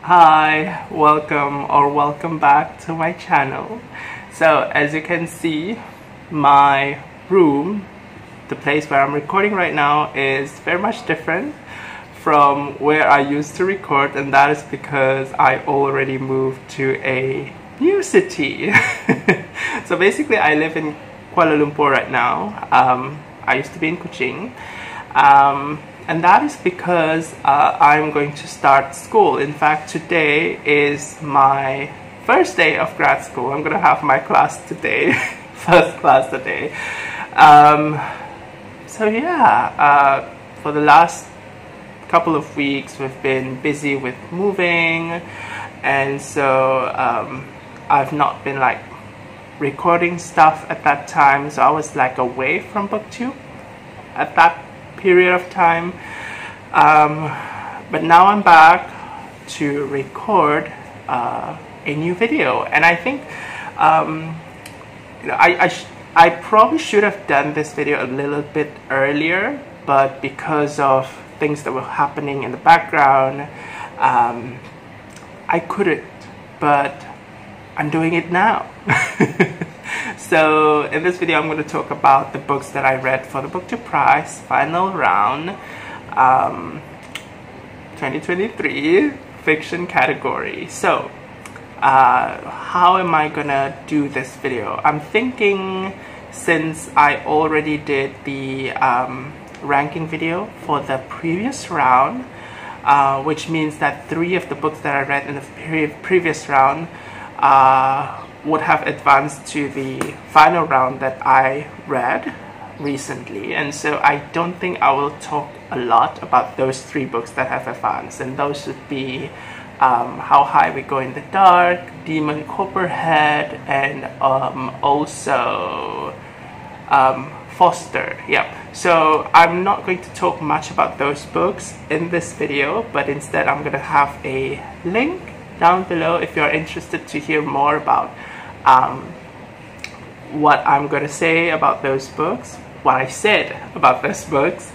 Hi, welcome back to my channel. So as you can see, my room, the place where I'm recording right now, is very much different from where I used to record, and that is because I already moved to a new city. So basically I live in Kuala Lumpur right now. I used to be in Kuching. And that is because I'm going to start school. In fact, today is my first day of grad school. I'm going to have my class today, first class today. So yeah, for the last couple of weeks we've been busy with moving, and so I've not been like recording stuff at that time. So I was like away from BookTube at that period of time, but now I'm back to record a new video, and I think you know, I probably should have done this video a little bit earlier, but because of things that were happening in the background, I couldn't, but I'm doing it now. So in this video I'm going to talk about the books that I read for the BookTube Prize final round 2023 fiction category. So how am I gonna do this video? I'm thinking, since I already did the ranking video for the previous round, which means that 3 of the books that I read in the previous round would have advanced to the final round that I read recently, and so I don't think I will talk a lot about those 3 books that have advanced, and those would be How High We Go in the Dark, Demon Copperhead, and also Foster. Yep. So I'm not going to talk much about those books in this video, but instead I'm going to have a link down below if you're interested to hear more about what I'm going to say about those books, what I said about those books.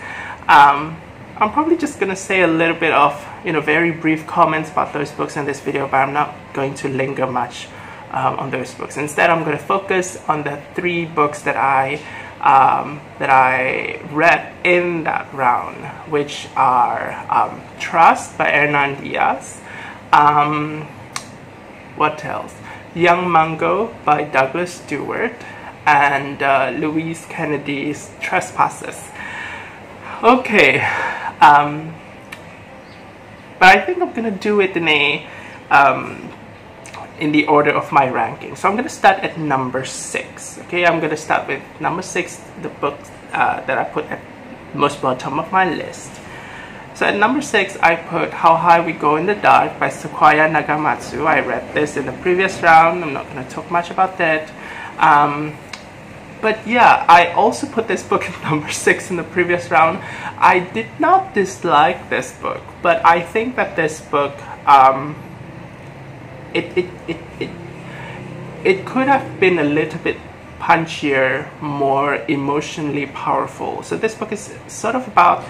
I'm probably just going to say a little bit of, very brief comments about those books in this video, but I'm not going to linger much on those books. Instead, I'm going to focus on the 3 books that I read in that round, which are Trust by Hernan Diaz, what else? Young Mungo by Douglas Stuart, and Louise Kennedy's Trespasses. Okay, but I think I'm gonna do it in the order of my ranking. So I'm gonna start at number 6. Okay, I'm gonna start with number 6, the book that I put at most bottom of my list. So at number 6, I put How High We Go in the Dark by Sequoia Nagamatsu. I read this in the previous round. I'm not going to talk much about that. But yeah, I also put this book at number 6 in the previous round. I did not dislike this book, but I think that this book, it could have been a little bit punchier, more emotionally powerful. So this book is sort of about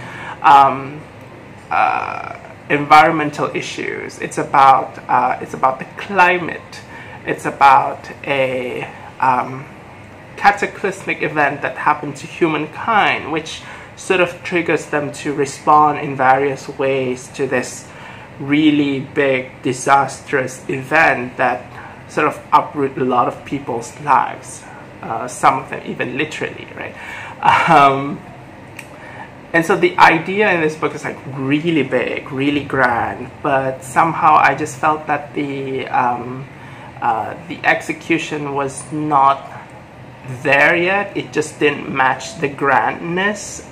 environmental issues. It's about the climate. It's about a cataclysmic event that happened to humankind, which sort of triggers them to respond in various ways to this really big, disastrous event that sort of uproot a lot of people's lives. Some of them even literally, right? And so the idea in this book is like really big, really grand, but somehow I just felt that the execution was not there yet. It just didn't match the grandness,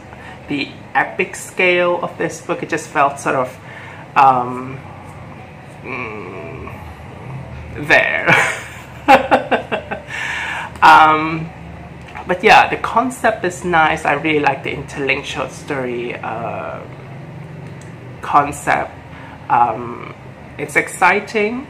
the epic scale of this book. It just felt sort of there. But yeah, the concept is nice. I really like the interlinked short story concept. It's exciting.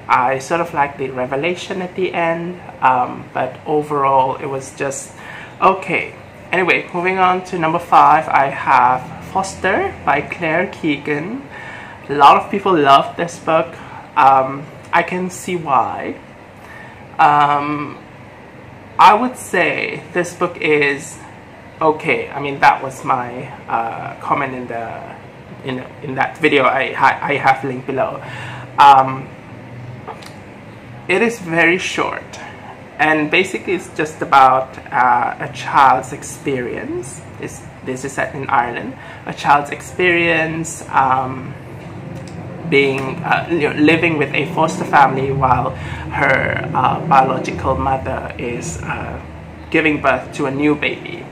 I sort of like the revelation at the end, but overall it was just okay. Anyway, moving on to number 5, I have Foster by Keegan. A lot of people love this book. I can see why. I would say this book is okay. I mean, that was my comment in that video I have linked below. It is very short, and basically it's just about a child's experience. This is set in Ireland. A child's experience living with a foster family while her biological mother is giving birth to a new baby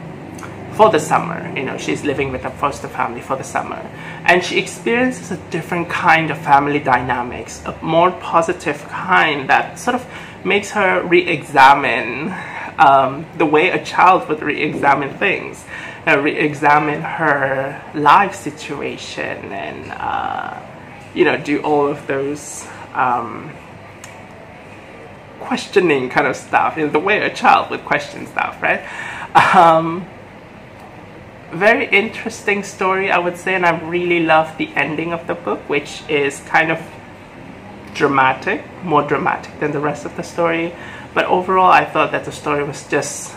for the summer. She's living with a foster family for the summer, and she experiences a different kind of family dynamics, a more positive kind that sort of makes her re-examine the way a child would re-examine things, re-examine her life situation, and do all of those questioning kind of stuff in the way a child would question stuff, right? Very interesting story, I would say, and I really love the ending of the book, which is kind of dramatic, more dramatic than the rest of the story. But overall, I thought that the story was just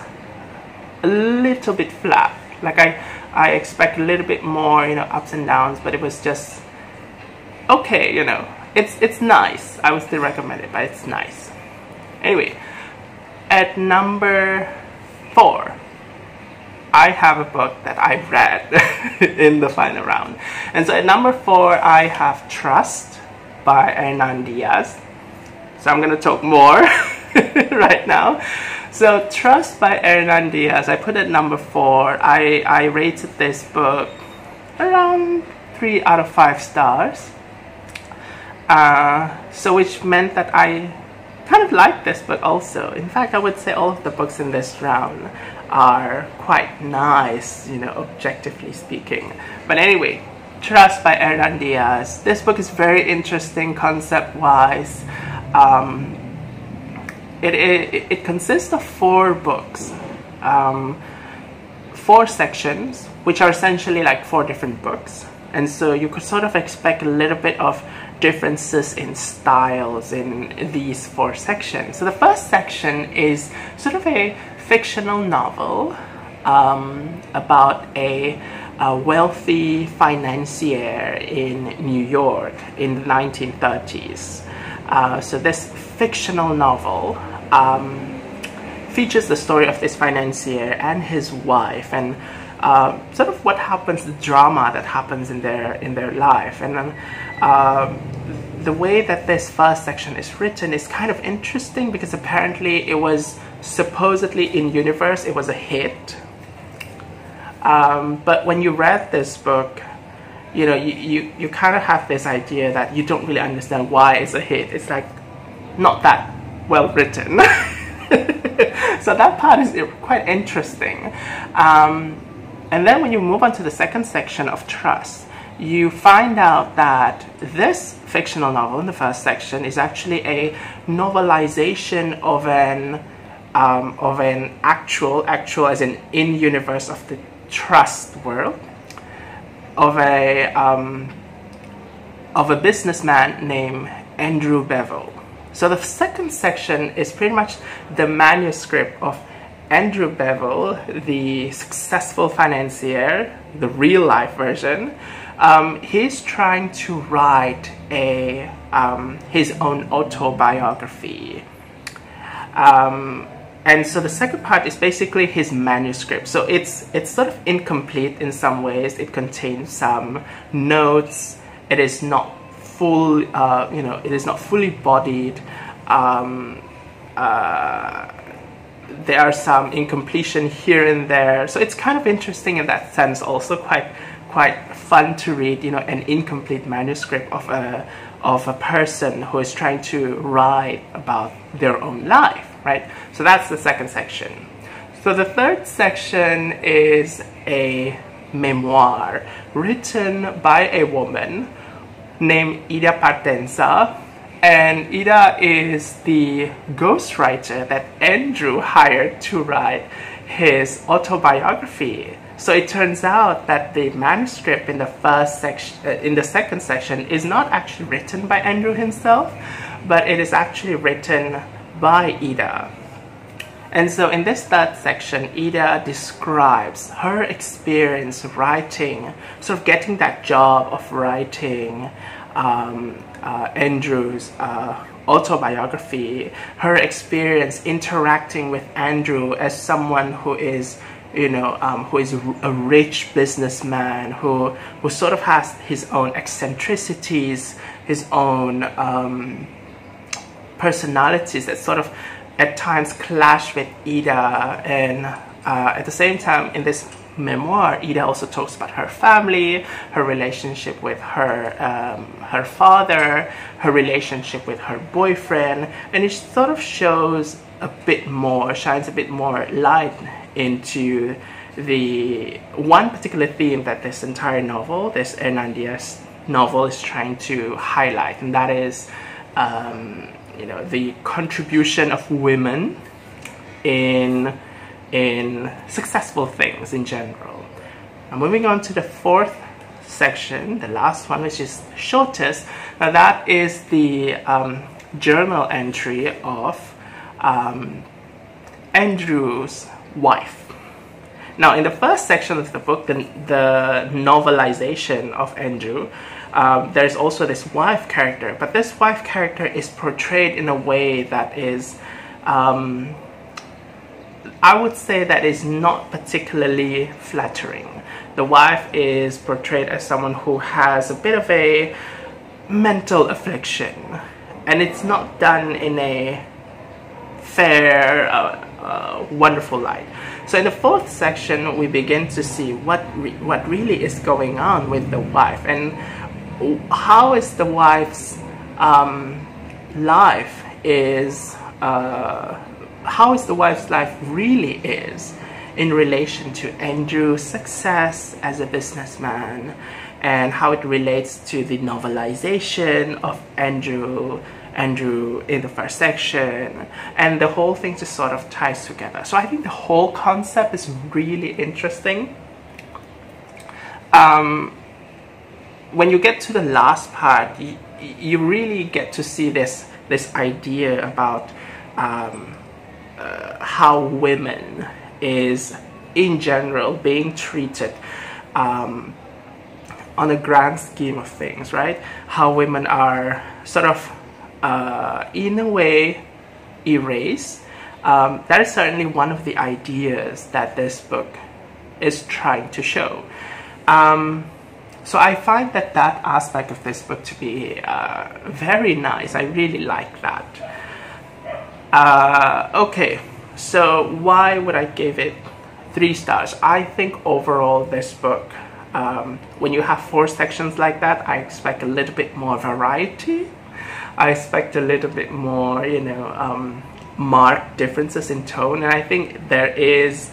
a little bit flat. Like I expect a little bit more, ups and downs, but it was just okay, it's nice. I would still recommend it, but it's nice. Anyway, at number 4, I have a book that I read in the final round. And so at number 4, I have Trust by Hernan Diaz. So I'm going to talk more right now. So Trust by Hernan Diaz, I put at number 4. I rated this book around 3 out of 5 stars. So which meant that I kind of liked this book also. In fact, I would say all of the books in this round are quite nice, objectively speaking. But anyway, Trust by Hernan Diaz. This book is very interesting concept-wise. It consists of 4 books, 4 sections, which are essentially like 4 different books. And so you could sort of expect a little bit of differences in styles in these 4 sections. So the first section is sort of a fictional novel about a wealthy financier in New York in the 1930s. So this fictional novel features the story of this financier and his wife, and sort of what happens, the drama that happens in their life. And then the way that this first section is written is kind of interesting, because apparently it was supposedly in universe it was a hit, but when you read this book, you kind of have this idea that you don't really understand why it's a hit. It's like not that well written. So that part is quite interesting. And then when you move on to the second section of Trust, you find out that this fictional novel in the first section is actually a novelization of an actual as in universe of the Trust world, of a businessman named Andrew Bevel. So the second section is pretty much the manuscript of Andrew Bevel, the successful financier, the real life version. He's trying to write his own autobiography. And so the second part is basically his manuscript. So it's sort of incomplete in some ways. It contains some notes. It is not full, it is not fully bodied. There are some incompletion here and there. So it's kind of interesting in that sense. Also quite fun to read, an incomplete manuscript of a person who is trying to write about their own life. Right? So that's the second section. So the third section is a memoir written by a woman named Ida Partenza, and Ida is the ghostwriter that Andrew hired to write his autobiography. So it turns out that the manuscript in the first section, in the second section, is not actually written by Andrew himself, but it is actually written by Ida. And so in this third section, Ida describes her experience writing, sort of getting that job of writing Andrew's autobiography, her experience interacting with Andrew as someone who is, who is a rich businessman, who sort of has his own eccentricities, his own personalities that sort of at times clash with Ida. And at the same time, in this memoir, Ida also talks about her family, her relationship with her father, her relationship with her boyfriend, and it sort of shows a bit more, shines a bit more light into the one particular theme that this entire novel, this Hernan Diaz novel, is trying to highlight, and that is the contribution of women in successful things in general. Now moving on to the fourth section, the last one, which is shortest. Now that is the journal entry of Andrew's wife. Now in the first section of the book, the novelization of Andrew, there's also this wife character, but this wife character is portrayed in a way that is I would say that is not particularly flattering. The wife is portrayed as someone who has a bit of a mental affliction, and it's not done in a fair, wonderful light. So in the fourth section, we begin to see what really is going on with the wife, and how is the wife's life is. How is the wife's life really is in relation to Andrew's success as a businessman, and how it relates to the novelization of Andrew in the first section, and the whole thing just sort of ties together. So I think the whole concept is really interesting. When you get to the last part, you really get to see this idea about how women is in general being treated on a grand scheme of things, right? How women are sort of in a way erased. That is certainly one of the ideas that this book is trying to show. So I find that aspect of this book to be very nice. I really like that. Okay, so why would I give it 3 stars? I think overall this book, when you have 4 sections like that, I expect a little bit more variety. I expect a little bit more, marked differences in tone, and I think there is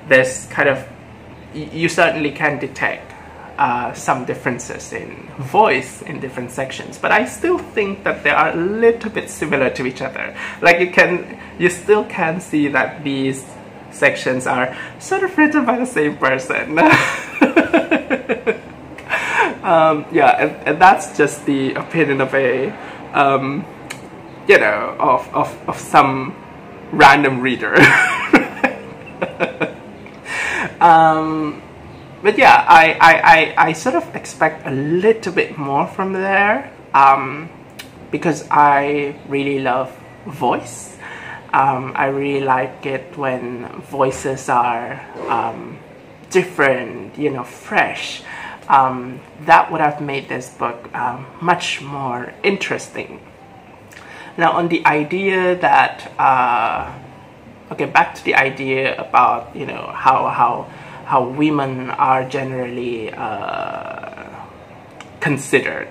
this kind of, you certainly can detect some differences in voice in different sections, but I still think that they are a little bit similar to each other. Like you still can see that these sections are sort of written by the same person. Yeah, and that's just the opinion of a of some random reader. But yeah, I sort of expect a little bit more from there, because I really love voice. I really like it when voices are different, fresh. That would have made this book much more interesting. Now on the idea that, okay, back to the idea about, how women are generally considered,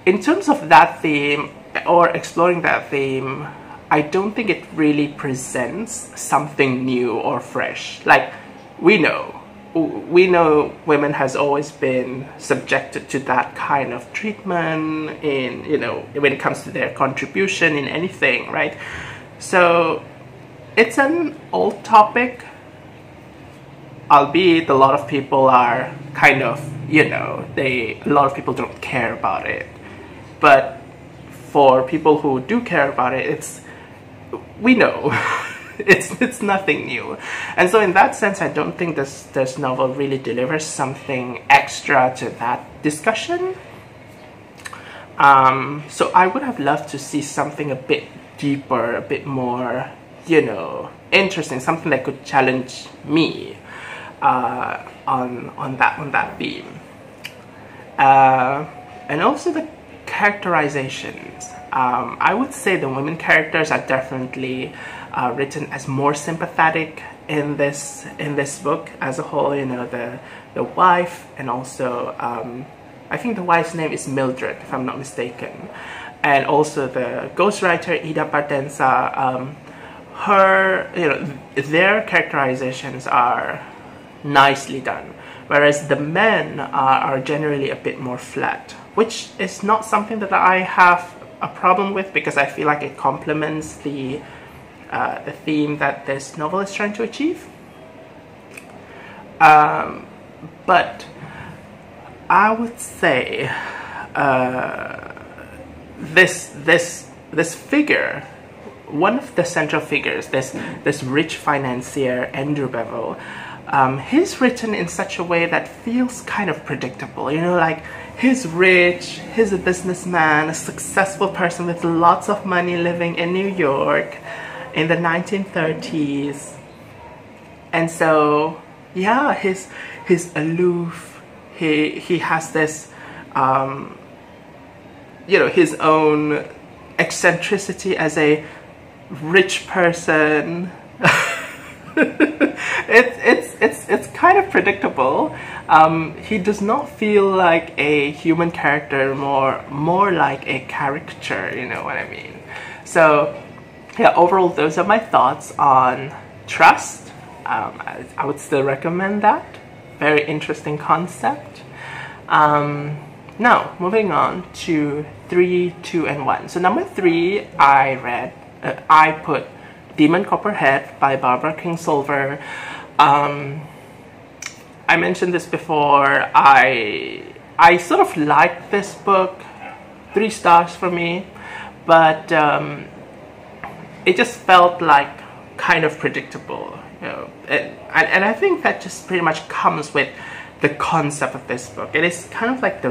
In terms of that theme, or exploring that theme, I don't think it really presents something new or fresh. Like, we know women has always been subjected to that kind of treatment in, when it comes to their contribution in anything, right? So it's an old topic albeit a lot of people are kind of, you know, a lot of people don't care about it, but for people who do care about it, we know it's nothing new. And so in that sense, I don't think this novel really delivers something extra to that discussion. So I would have loved to see something a bit deeper, a bit more, you know, interesting, something that could challenge me on that theme. And also the characterizations. I would say the women characters are definitely written as more sympathetic in this book as a whole. You know, the wife, and also I think the wife's name is Mildred, if I'm not mistaken, and also the ghostwriter Ida Partenza. You know, their characterizations are nicely done, whereas the men are generally a bit more flat, which is not something that I have a problem with, because I feel like it complements the theme that this novel is trying to achieve. But I would say this figure, one of the central figures, this rich financier, Andrew Bevel, he's written in such a way that feels kind of predictable. You know, like, he's rich, he's a businessman, a successful person with lots of money living in New York in the 1930s. And so, yeah, he's aloof. He has this, you know, his own eccentricity as a rich person. It's kind of predictable. He does not feel like a human character, more like a caricature, you know what I mean? So yeah, overall, those are my thoughts on Trust. I would still recommend that. Very interesting concept. Now, moving on to 3, 2, and 1. So number 3, I put Demon Copperhead by Barbara Kingsolver. I mentioned this before. I sort of liked this book, 3 stars for me, but it just felt like kind of predictable, you know. And I think that just pretty much comes with the concept of this book. It is kind of like the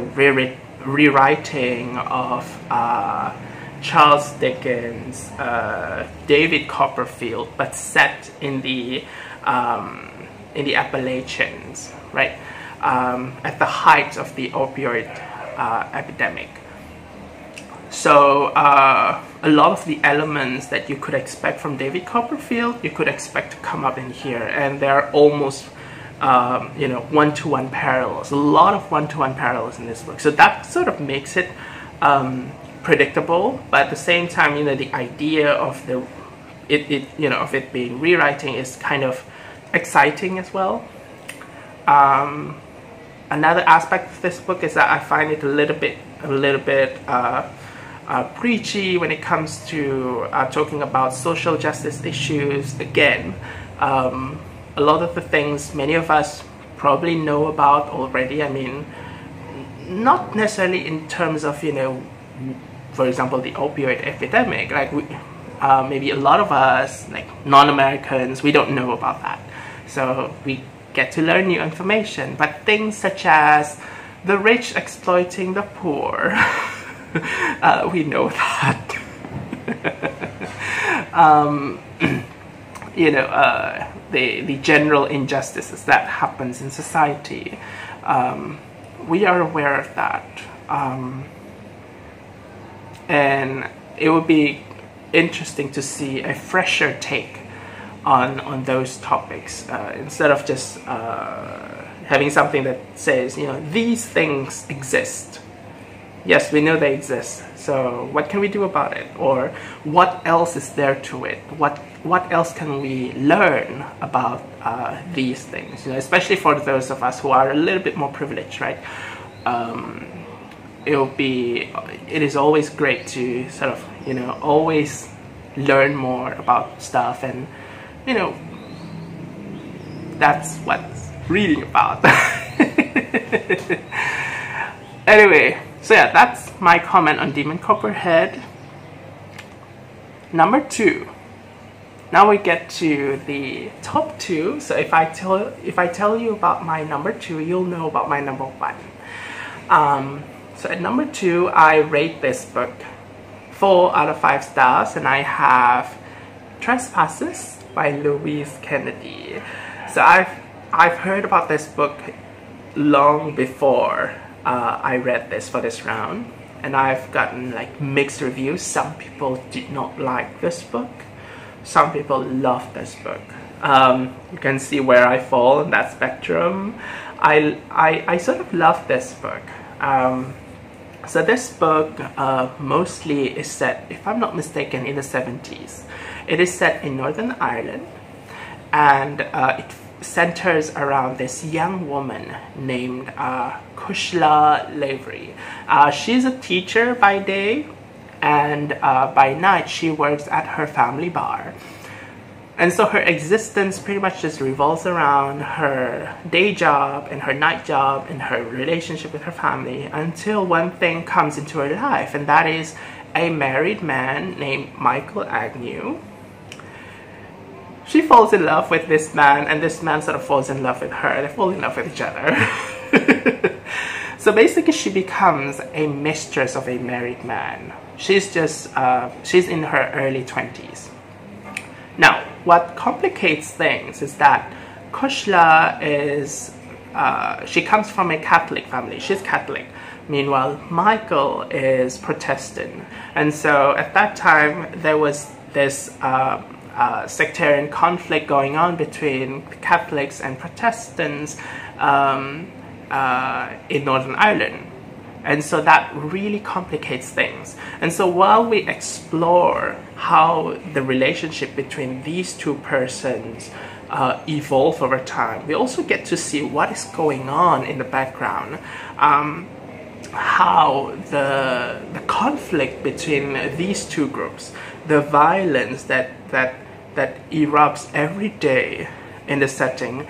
rewriting of Charles Dickens, David Copperfield, but set in the Appalachians, right? At the height of the opioid epidemic. So a lot of the elements that you could expect from David Copperfield, you could expect to come up in here, and they're almost you know, one-to-one parallels. A lot of one-to-one parallels in this book. So that sort of makes it predictable, but at the same time, you know, the idea of it being rewriting is kind of exciting as well. Another aspect of this book is that I find it a little bit preachy when it comes to talking about social justice issues. Again, a lot of the things many of us probably know about already. I mean, not necessarily in terms of, you know, for example, the opioid epidemic. Like, maybe a lot of us, like non-Americans, we don't know about that. So we get to learn new information. But things such as the rich exploiting the poor, we know that. You know, the general injustices that happens in society, we are aware of that. And it would be interesting to see a fresher take on those topics, instead of just having something that says, you know, these things exist. Yes, we know they exist, so what can we do about it? Or what else is there to it? What else can we learn about these things? You know, especially for those of us who are a little bit more privileged, right? It is always great to sort of, you know, always learn more about stuff, and, you know, that's what really about. Anyway, so yeah, that's my comment on Demon Copperhead. Number 2. Now we get to the top 2. So if I tell you about my number 2, you'll know about my number 1. So at number 2, I rate this book 4 out of 5 stars, and I have Trespasses by Louise Kennedy. So I've heard about this book long before I read this for this round, and I've gotten like mixed reviews. Some people did not like this book, some people love this book. You can see where I fall in that spectrum. I sort of love this book. So this book mostly is set, if I'm not mistaken, in the 70s. It is set in Northern Ireland, and it centers around this young woman named Kushla Lavery. She's a teacher by day, and by night she works at her family bar. And so her existence pretty much just revolves around her day job and her night job and her relationship with her family, until one thing comes into her life, and that is a married man named Michael Agnew. She falls in love with this man, and this man sort of falls in love with her. They fall in love with each other. So basically she becomes a mistress of a married man. She's just, she's in her early 20s. Now, what complicates things is that Kushla is, she comes from a Catholic family. She's Catholic. Meanwhile, Michael is Protestant. And so at that time, there was this sectarian conflict going on between Catholics and Protestants in Northern Ireland. And so that really complicates things. And so while we explore how the relationship between these two persons evolve over time, we also get to see what is going on in the background. How the conflict between these two groups, the violence that erupts every day in the setting,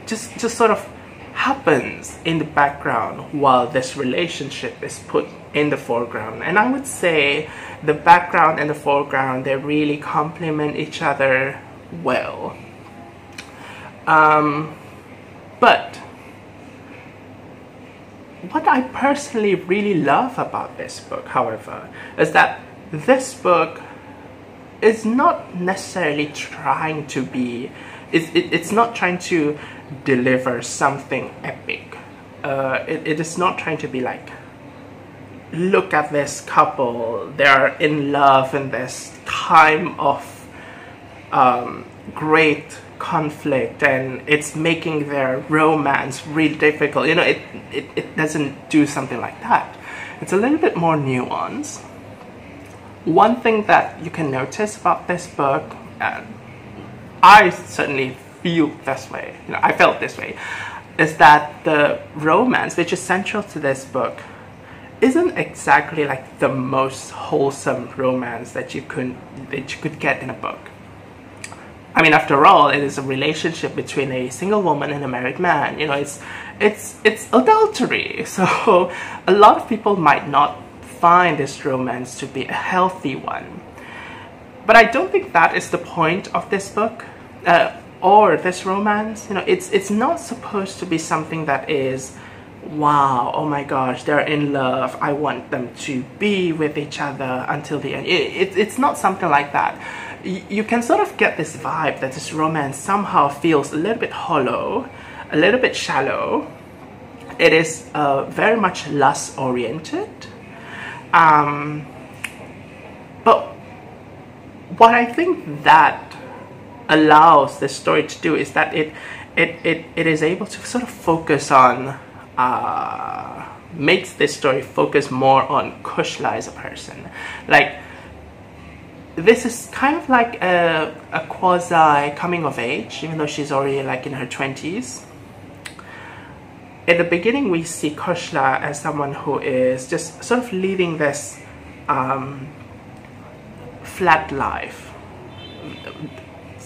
just sort of happens in the background while this relationship is put in the foreground. And I would say the background and the foreground, they really complement each other well. But what I personally really love about this book, however, is that this book is not necessarily trying to be, it's not trying to deliver something epic. It is not trying to be like, look at this couple, they're in love in this time of great conflict, and it's making their romance really difficult. You know, it doesn't do something like that. It's a little bit more nuanced. One thing that you can notice about this book, and I certainly feel this way, you know, I felt this way, is that the romance, which is central to this book, isn't exactly like the most wholesome romance that you could get in a book. I mean, after all, it is a relationship between a single woman and a married man. You know, it's adultery. So a lot of people might not find this romance to be a healthy one. But I don't think that is the point of this book or this romance. You know, it's not supposed to be something that is, wow, oh my gosh, they're in love, I want them to be with each other until the end. It's not something like that. You can sort of get this vibe that this romance somehow feels a little bit hollow, a little bit shallow. It is very much lust oriented. But what I think that allows the story to do is that it is able to sort of focus on, makes this story focus more on Kushla as a person. Like, this is kind of like a quasi coming of age, even though she's already like in her 20s. At the beginning, we see Kushla as someone who is just sort of leading this flat life.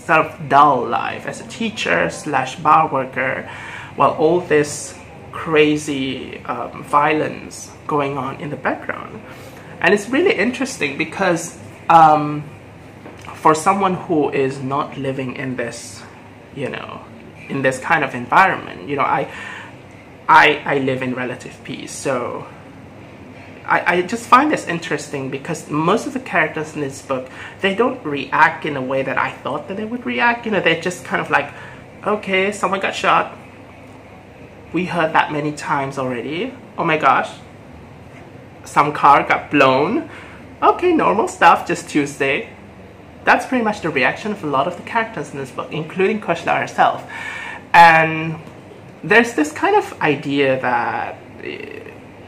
sort of dull life as a teacher slash bar worker, while all this crazy violence going on in the background. And it's really interesting because for someone who is not living in this, you know, in this kind of environment, you know, I live in relative peace, so I just find this interesting because most of the characters in this book, they don't react in a way that I thought that they would react. You know, they're just kind of like, okay, someone got shot. We heard that many times already. Oh my gosh. Some car got blown. Okay, normal stuff, just Tuesday. That's pretty much the reaction of a lot of the characters in this book, including Kushla herself. And there's this kind of idea that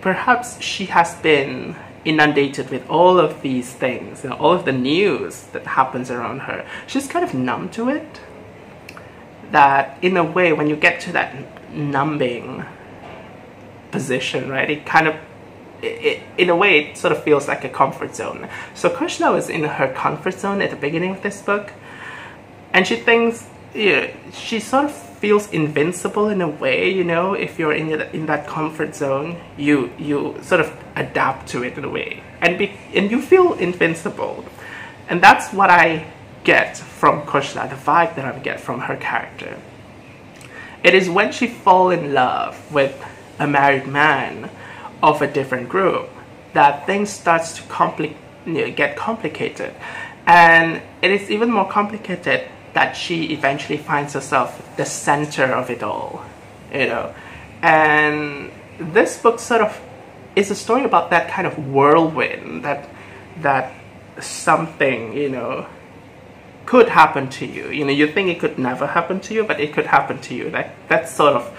perhaps she has been inundated with all of these things, you know, all of the news that happens around her. She's kind of numb to it. That in a way, when you get to that numbing position, right, it kind of, in a way, it sort of feels like a comfort zone. So Kushla was in her comfort zone at the beginning of this book, and she thinks, you know, she sort of feels invincible in a way, you know. If you're in that comfort zone, you sort of adapt to it in a way, and you feel invincible. And that's what I get from Kushla, the vibe that I get from her character. It is when she falls in love with a married man of a different group that things starts to get complicated, and it is even more complicated that she eventually finds herself the center of it all, you know. And this book sort of is a story about that kind of whirlwind, that something, you know, could happen to you. You know, you think it could never happen to you, but it could happen to you. That sort of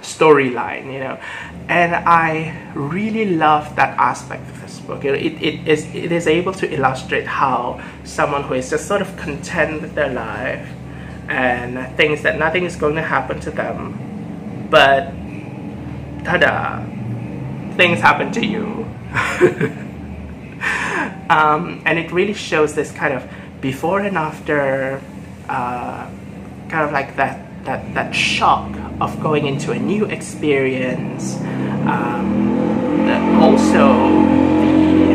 storyline, you know. And I really love that aspect of this book. You know, it is able to illustrate how someone who is just sort of content with their life and thinks that nothing is going to happen to them, but ta-da, things happen to you. And it really shows this kind of before and after, kind of like that shock of going into a new experience. Also the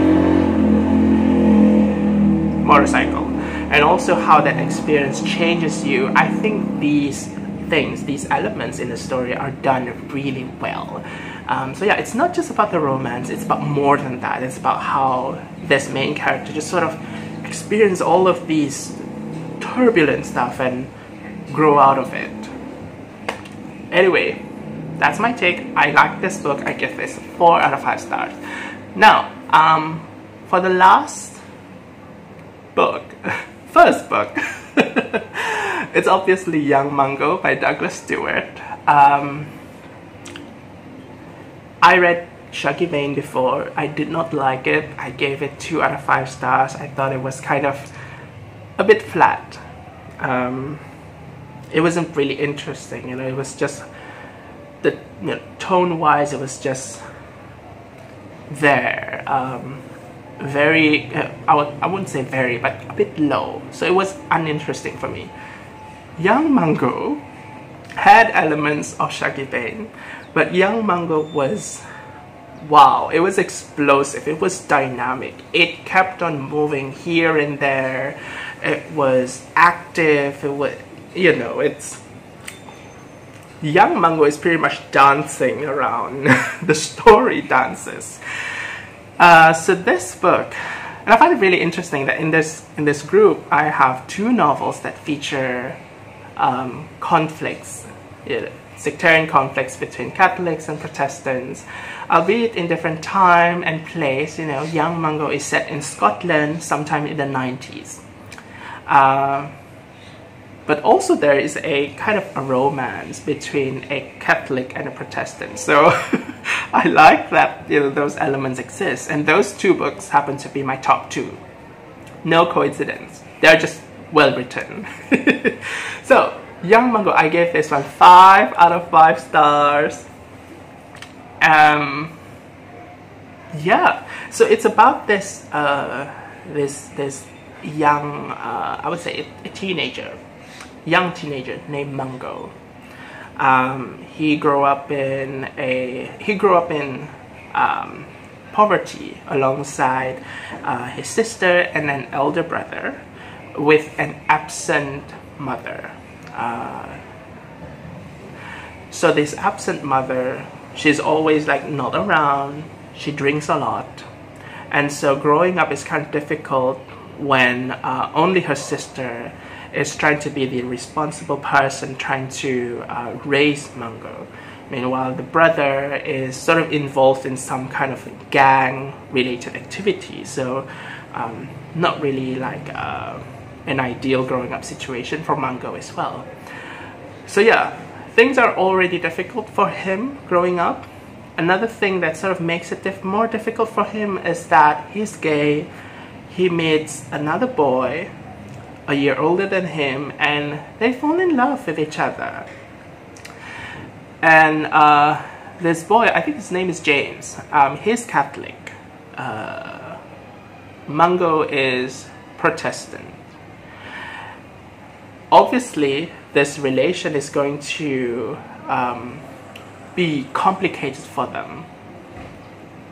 motorcycle, and also how that experience changes you. I think these things, these elements in the story are done really well. So yeah, it's not just about the romance, it's about more than that. It's about how this main character just sort of experience all of these turbulent stuff and grow out of it. Anyway, that's my take. I like this book. I give this 4 out of 5 stars. Now, for the last book, first book, it's obviously Young Mungo by Douglas Stuart. I read Shaggy Vein before. I did not like it. I gave it 2 out of 5 stars. I thought it was kind of a bit flat. It wasn't really interesting, you know. It was just the, you know, tone-wise, it was just there. Very, I wouldn't say very, but a bit low. So it was uninteresting for me. Young Mungo had elements of Shaggy Vein, but Young Mungo was, wow, it was explosive, it was dynamic, it kept on moving here and there, it was active, it was, you know, it's, Young Mungo is pretty much dancing around the story dances. So this book, and I find it really interesting that in this group I have 2 novels that feature conflicts, you know, sectarian conflicts between Catholics and Protestants, albeit in different time and place. You know, Young Mungo is set in Scotland sometime in the 90s. But also there is a kind of a romance between a Catholic and a Protestant. So I like that, you know, those elements exist. And those 2 books happen to be my top 2. No coincidence. They're just well written. So Young Mungo, I gave this one 5 out of 5 stars. Yeah, so it's about this this young, I would say a teenager, young teenager named Mungo. He grew up in poverty alongside his sister and an elder brother, with an absent mother. So this absent mother, she's always like not around. She drinks a lot, and so growing up is kind of difficult when only her sister is trying to be the responsible person trying to raise Mungo. Meanwhile, the brother is sort of involved in some kind of gang-related activity, so not really like an ideal growing up situation for Mungo as well. So yeah, things are already difficult for him growing up. Another thing that sort of makes it more difficult for him is that he's gay. He meets another boy a year older than him, and they fall in love with each other. And this boy, I think his name is James, he's Catholic. Mungo is Protestant. Obviously, this relation is going to be complicated for them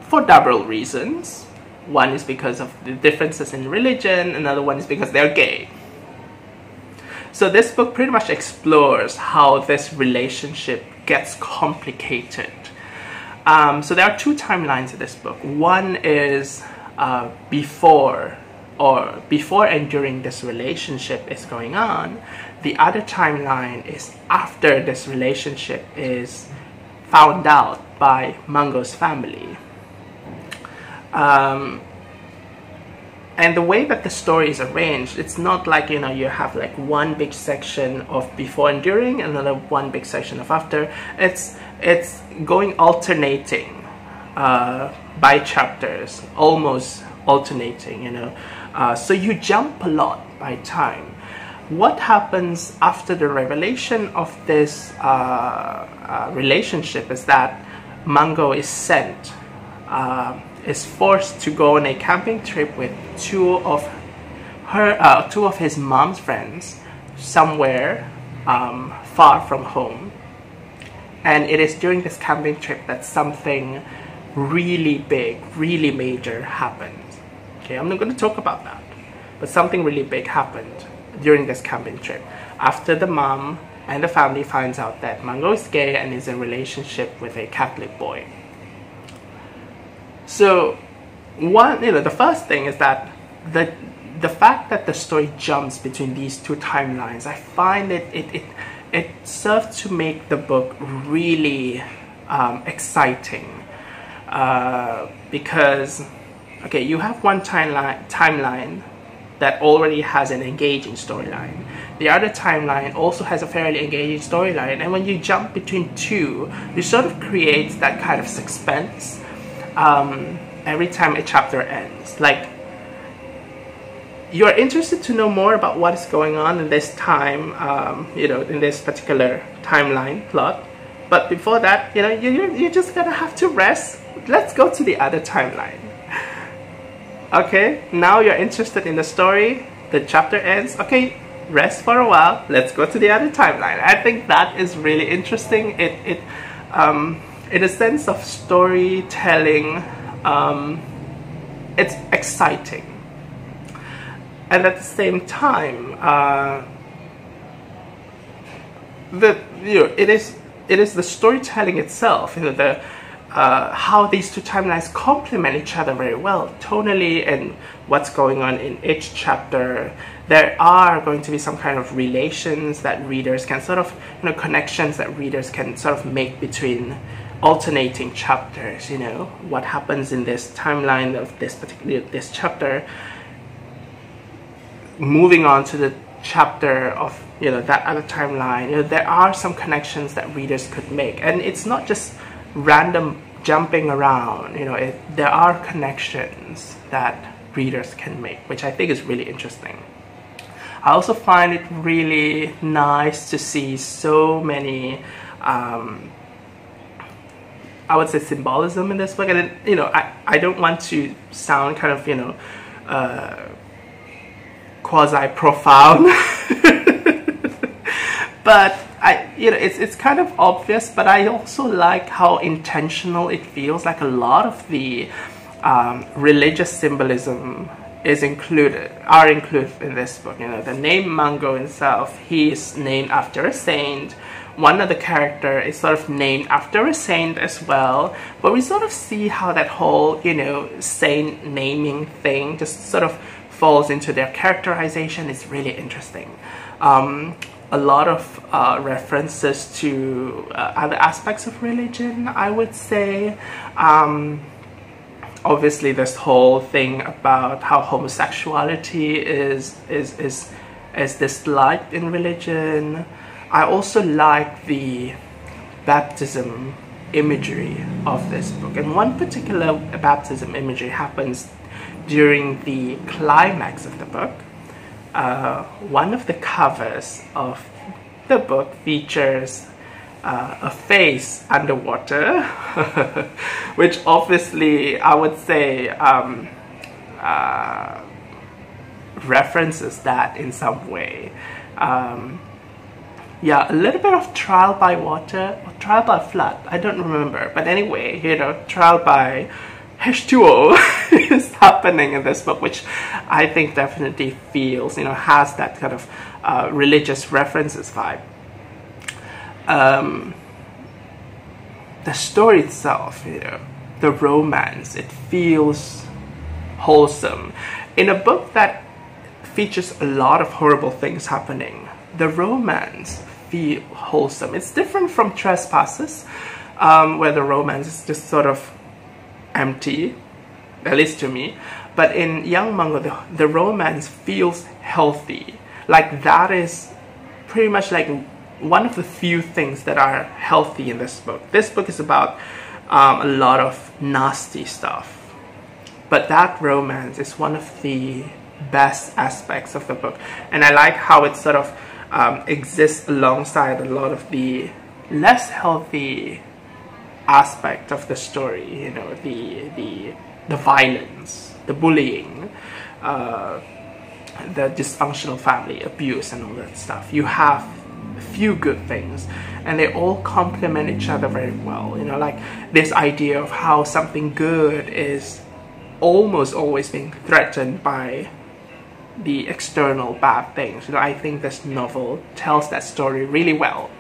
for several reasons. One is because of the differences in religion, another one is because they're gay. So this book pretty much explores how this relationship gets complicated. So there are two timelines in this book. One is before and during this relationship is going on. The other timeline is after this relationship is found out by Mungo's family. And the way that the story is arranged, it's not like, you know, you have like one big section of before and during, another one big section of after. It's going alternating by chapters, almost alternating, you know. So you jump a lot by time. What happens after the revelation of this relationship is that Mungo is forced to go on a camping trip with two of his mom's friends somewhere far from home. And it is during this camping trip that something really big, really major happened. Okay, I'm not going to talk about that, but something really big happened during this camping trip. After the mom and the family finds out that Mungo is gay and is in a relationship with a Catholic boy. So, the first thing is that the fact that the story jumps between these two timelines, I find it serves to make the book really exciting, because, okay, you have one timeline that already has an engaging storyline. The other timeline also has a fairly engaging storyline, and when you jump between two, you sort of create that kind of suspense every time a chapter ends. Like, you're interested to know more about what is going on in this time, in this particular timeline plot, but before that, you're just gonna have to rest. Let's go to the other timeline. Okay, now you're interested in the story, the chapter ends, okay, rest for a while, let's go to the other timeline. I think that is really interesting. In a sense of storytelling, it's exciting. And at the same time, it is the storytelling itself, how these two timelines complement each other very well, tonally, and what's going on in each chapter. There are going to be some kind of relations that readers can sort of, connections that readers can sort of make between alternating chapters. What happens in this timeline of this chapter, moving on to the chapter of that other timeline. There are some connections that readers could make, and it's not just random jumping around. There are connections that readers can make, which I think is really interesting. I also find it really nice to see so many I would say symbolism in this book, and I don't want to sound kind of quasi-profound. But it's kind of obvious, but I also like how intentional it feels. Like a lot of the religious symbolism are included in this book. The name Mungo itself, he is named after a saint. One of the character is sort of named after a saint as well, but we sort of see how that whole saint naming thing just sort of falls into their characterization. Is really interesting. A lot of references to other aspects of religion, I would say. Obviously, this whole thing about how homosexuality is disliked in religion. I also like the baptism imagery of this book, and one particular baptism imagery happens during the climax of the book. One of the covers of the book features a face underwater, which obviously I would say references that in some way. Yeah, a little bit of trial by water or trial by flood, I don't remember, but anyway, trial by H2O is happening in this book, which I think definitely feels, has that kind of religious references vibe. The story itself, the romance, it feels wholesome. In a book that features a lot of horrible things happening, the romance feels wholesome. It's different from Trespasses, where the romance is just sort of empty, at least to me. But in Young Mungo, the romance feels healthy. Like that is pretty much like one of the few things that are healthy in this book. This book is about a lot of nasty stuff, but that romance is one of the best aspects of the book, and I like how it sort of exists alongside a lot of the less healthy aspect of the story. The violence, the bullying, the dysfunctional family, abuse, and all that stuff. You have a few good things, and they all complement each other very well. Like this idea of how something good is almost always being threatened by the external bad things. I think this novel tells that story really well.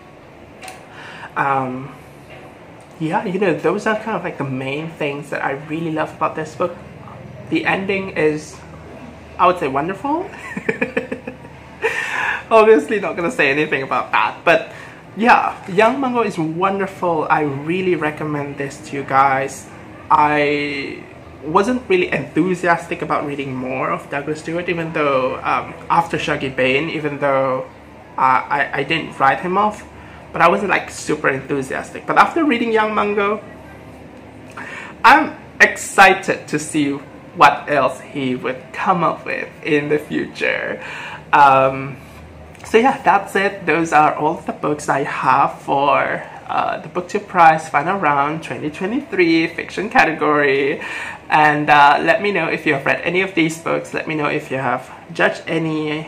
Yeah, those are kind of like the main things that I really love about this book. The ending is, I would say, wonderful. Obviously not gonna say anything about that, but yeah, Young Mungo is wonderful. I really recommend this to you guys. I wasn't really enthusiastic about reading more of Douglas Stuart, even though after Shaggy Bane, even though I didn't write him off, but I wasn't like super enthusiastic. But after reading Young Mungo, I'm excited to see what else he would come up with in the future. So yeah, that's it. Those are all of the books I have for the Booktube Prize Final Round 2023 fiction category. And let me know if you have read any of these books. Let me know if you have judged any,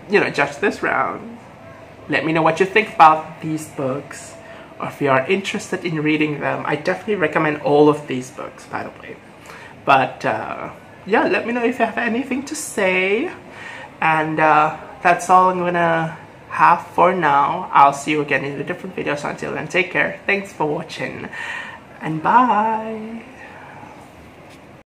judged this round. Let me know what you think about these books, or if you are interested in reading them. I definitely recommend all of these books, by the way. But yeah, let me know if you have anything to say. And that's all I'm gonna have for now. I'll see you again in a different video. So until then, take care. Thanks for watching, and bye.